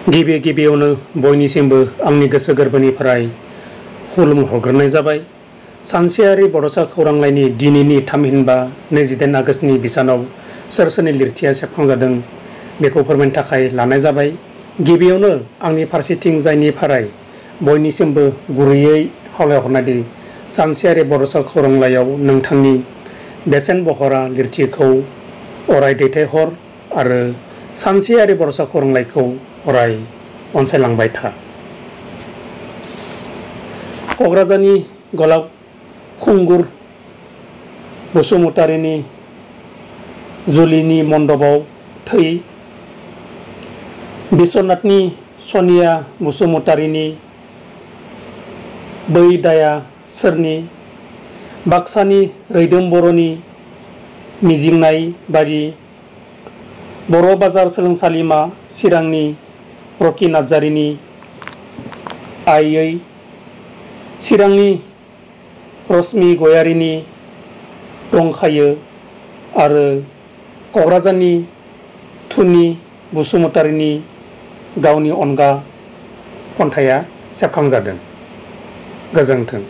गिबियावनो बयनिसिमबो आंनि गोसो गोरबोनिफ्राय खुलुमहरग्रोनाय जाबाय। सानसेयारि बड'सा खौरांलाइनि दिनैनि थामहिनबा 28 आगस्तनि बिसानाव सोर सोरनि लिरथिया सेबखांजादों बेखौ फोरमायनो थाखाय लानाय जाबाय। गिबियावनो आंनि फारसेथिंजायनिफ्राय बयनिसिमबो गुरैयै खावलायहरनायदि सानसेयारि बड'सा खौरांलाइयाव नोंथांनि बेसेन बहरा लिरथिखौ अराय दैथायहर आरो सानसेयारि बड'सा खौरांलाइखौ अराय अनसायलांबाय था। क'क्राझारनि गलाब खुंगुर बसुमतारीनि जुलिनि मन्दपआव थै। बिश्वनाथनि सनिया बसुमतारीनि बै दाया सोरनि? बाक्सानि रैदोम बर'नि मिजिंनाय बादि बर' बाजार सोलोंसालिमा चिरांनि रकि नार्जारिनि आइयै, चिरांनि रश्मि गयारिनि दंखायो आरो क'क्राझारनि थुनि बसुमतारीनि गावनि अनगा खन्थाइया सेबखांजादों। गोजोन्थों।